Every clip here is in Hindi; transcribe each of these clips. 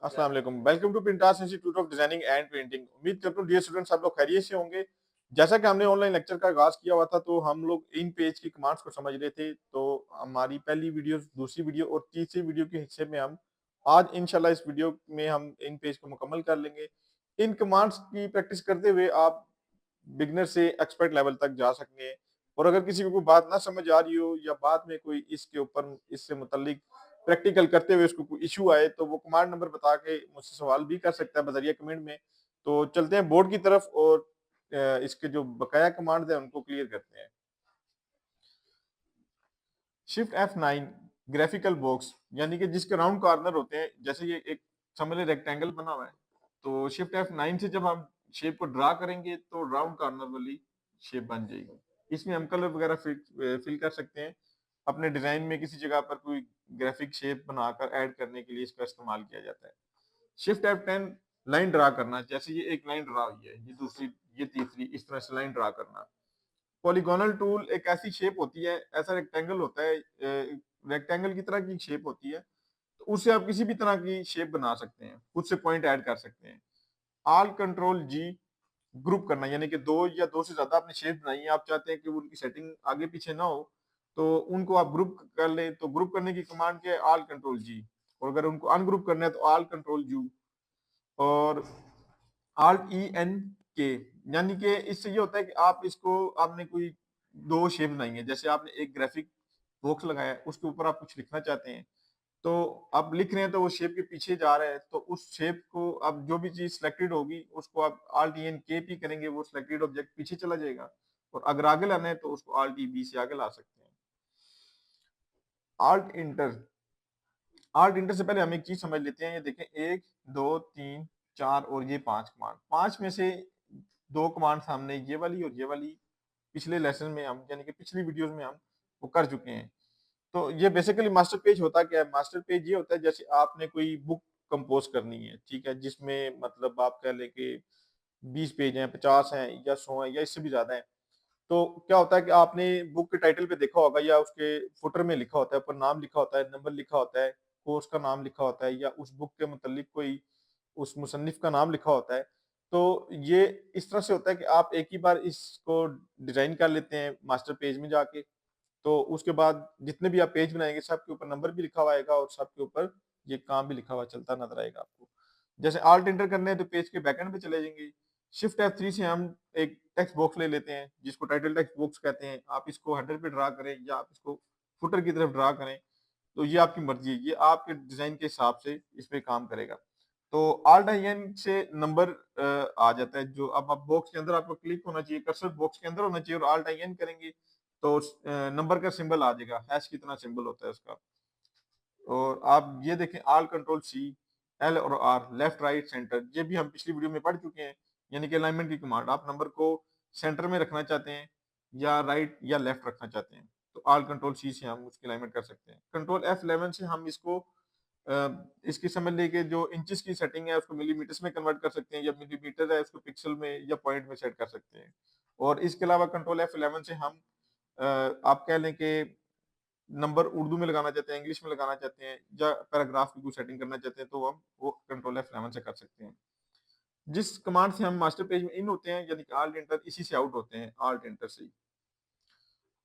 अस्सलाम वालेकुम। Welcome to Pintas institute of designing and painting. उम्मीद करता हूँ डियर स्टूडेंट्स आप लोग खैरियत से होंगे। जैसा कि हमने ऑनलाइन लेक्चर का आगाज किया हुआ था तो हम लोग इन पेज की कमांड्स को समझ रहे थे। तो हमारी पहली वीडियो, दूसरी वीडियो और तीसरी वीडियो के हिस्से में हम आज इंशाल्लाह इस वीडियो में हम इन पेज को मुकम्मल कर लेंगे। इन कमांड्स की प्रैक्टिस करते हुए आप बिगनर से एक्सपर्ट लेवल तक जा सकते हैं। और अगर किसी को कोई बात ना समझ आ रही हो या बाद में कोई इसके ऊपर इससे मुतल्लिक प्रैक्टिकल करते हुए उसको कोई इशू आए तो वो कमांड नंबर बता के मुझसे सवाल भी कर सकता है बजरिया कमेंट में। तो चलते हैं बोर्ड की तरफ और इसके जो बकाया कमांड है उनको क्लियर करते हैं। शिफ्ट F9 ग्राफिकल बॉक्स यानी कि जिसके राउंड कॉर्नर होते हैं, जैसे ये एक समझ लें रेक्टेंगल बना हुआ है, तो शिफ्ट F9 से जब हम शेप को ड्रा करेंगे तो राउंड कॉर्नर वाली शेप बन जाएगी। इसमें हम कलर वगैरह फिल कर सकते हैं। अपने डिजाइन में किसी जगह पर कोई ग्राफिक शेप बनाकर ऐड करने के लिए इसका इस्तेमाल किया जाता है। शिफ्ट F10 लाइन ड्रा करना, जैसे ये एक लाइन ड्रा हुई है, ये दूसरी, ये तीसरी, इस तरह से लाइन ड्रा करना। पॉलीगोनल टूल एक ऐसी शेप होती है, ऐसा रेक्टेंगल होता है, रेक्टेंगल की तरह की शेप होती है, तो उससे आप किसी भी तरह की शेप बना सकते हैं, खुद से पॉइंट ऐड कर सकते हैं। आल कंट्रोल जी ग्रुप करना, यानी कि दो या दो से ज्यादा आपने शेप बनाई है, आप चाहते हैं कि उनकी सेटिंग आगे पीछे ना हो, तो उनको आप ग्रुप कर ले। तो ग्रुप करने की कमांड क्या है? आल कंट्रोल जी। और अगर उनको अनग्रुप करना है तो आल कंट्रोल यू और आल्ट ई एन के। यानी कि इससे ये होता है कि आप इसको, आपने कोई दो शेप बनाई है, जैसे आपने एक ग्राफिक बॉक्स लगाया है, उसके ऊपर आप कुछ लिखना चाहते हैं, तो आप लिख रहे हैं तो वो शेप के पीछे जा रहा है, तो उस शेप को अब जो भी चीज सिलेक्टेड होगी उसको आप आल्ट ई एन के पी करेंगे, वो सिलेक्टेड ऑब्जेक्ट पीछे चला जाएगा। और अगर आगे लाना है तो उसको आल्ट ई बी से आगे ला सकते हैं। Alt inter. आल्ट इंटर से पहले हम एक चीज समझ लेते हैं। ये देखें, एक, दो, तीन, चार और ये पांच कमांड। पांच में से दो कमांड हमने ये वाली और ये वाली पिछले लेसन में हम, यानी कि पिछली वीडियोस में हम वो कर चुके हैं। तो ये बेसिकली मास्टर पेज होता क्या है? मास्टर पेज ये होता है जैसे आपने कोई बुक कंपोज करनी है, ठीक है, जिसमें मतलब आप कह लें कि 20 पेज हैं, 50 हैं या 100 हैं या इससे भी ज्यादा है। तो क्या होता है कि आपने बुक के टाइटल पे देखा होगा या उसके फुटर में लिखा होता है, ऊपर नाम लिखा होता है, नंबर लिखा होता है, कोर्स का नाम लिखा होता है या उस बुक के मुतालिक कोई उस मुसन्निफ का नाम लिखा होता है। तो ये इस तरह से होता है कि आप एक ही बार इसको डिजाइन कर लेते हैं मास्टर पेज में जाके। तो उसके बाद जितने भी आप पेज बनाएंगे सबके ऊपर नंबर भी लिखा हुआ आएगा और सबके ऊपर ये काम भी लिखा हुआ चलता नजर आएगा आपको। जैसे आल्ट एंटर करने हैं तो पेज के बैकएंड पे चले जाएंगे। शिफ्ट F3 से हम एक टेक्स्ट बॉक्स ले लेते हैं जिसको टाइटल टेक्स्ट बॉक्स कहते हैं। आप इसको हेडर पे ड्रा करें या आप इसको फुटर की तरफ ड्रा करें, तो ये आपकी मर्जी है, ये आपके डिजाइन के हिसाब से इस पे काम करेगा। तो आल्ट आई एन से नंबर आ जाता है, जो अब आप बॉक्स के अंदर आपको क्लिक होना चाहिए, कर्सर बॉक्स के अंदर होना चाहिए और आल्ट आई एन करेंगे तो नंबर का सिंबल आ जाएगा, हैश की तरह सिंबल होता है उसका। और आप ये देखें, आल कंट्रोल सी, एल और आर, लेफ्ट राइट सेंटर, ये भी हम पिछली वीडियो में पढ़ चुके हैं। यानी कि अलाइनमेंट की कमांड, आप नंबर को सेंटर में रखना चाहते हैं या राइट या लेफ्ट रखना चाहते हैं, तो आल कंट्रोल सी से हम उसकी अलाइनमेंट कर सकते हैं। कंट्रोल F11 से हम इसको इसकी समझ लीजिए जो इंचेस की सेटिंग है उसको मिलीमीटर्स में कन्वर्ट कर सकते हैं, या मिलीमीटर है उसको पिक्सल में या पॉइंट में सेट कर सकते हैं। और इसके अलावा कंट्रोल F11 से हम आप कह लें कि नंबर उर्दू में लगाना चाहते हैं, इंग्लिश में लगाना चाहते हैं या पैराग्राफ की कोई सेटिंग करना चाहते हैं तो हम वो कंट्रोल F11 से कर सकते हैं। जिस कमांड से हम मास्टर पेज में इन होते हैं, यानी कि आल्ट एंटर, इसी से आउट होते हैं, आल्ट एंटर से।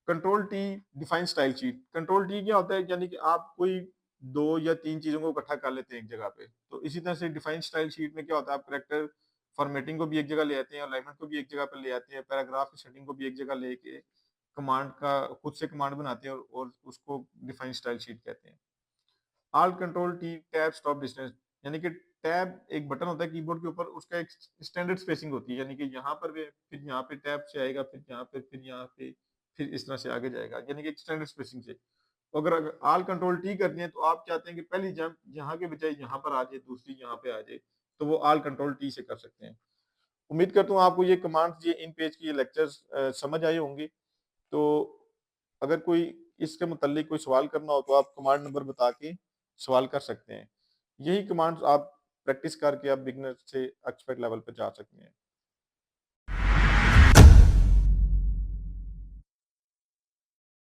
Control T define style sheet. Control T क्या होता है? यानी कि आप कोई दो या तीन चीजों को इकट्ठा कर लेते हैं एक जगह पे। तो इसी तरह से डिफाइन स्टाइल शीट में क्या होता है, आप करेक्टर फॉर्मेटिंग को भी एक जगह ले आते हैं, अलाइनमेंट को भी एक जगह पे ले आते हैं, पैराग्राफ की सेटिंग को भी एक जगह लेके कमांड का खुद से कमांड बनाते हैं और उसको डिफाइन स्टाइल शीट कहते हैं। All control T tab stop distance, यानी कि टैब एक बटन होता है कीबोर्ड के ऊपर, उसका एक स्टैंडर्ड स्पेसिंग होती है, यानी कि यहाँ पर भी, फिर यहाँ पे टैब से आएगा, फिर यहाँ पे, फिर यहाँ पे, फिर इस तरह से आगे जाएगा, यानी कि एक स्टैंडर्ड स्पेसिंग से। तो अगर आल कंट्रोल टी करनी है तो आप चाहते हैं कि पहली जंप यहाँ के बजाय यहाँ पर आ जाए, दूसरी यहाँ पे आ जाए, तो वो आल कंट्रोल टी से कर सकते हैं। उम्मीद करता हूँ आपको ये कमांड्स, ये इन पेज की लेक्चर्स समझ आए होंगे। तो अगर कोई इसके मुतालिक कोई सवाल करना हो तो आप कमांड नंबर बता के सवाल कर सकते हैं। यही कमांड्स आप प्रैक्टिस करके आप बिगनर से एक्सपर्ट लेवल पर जा सकते हैं।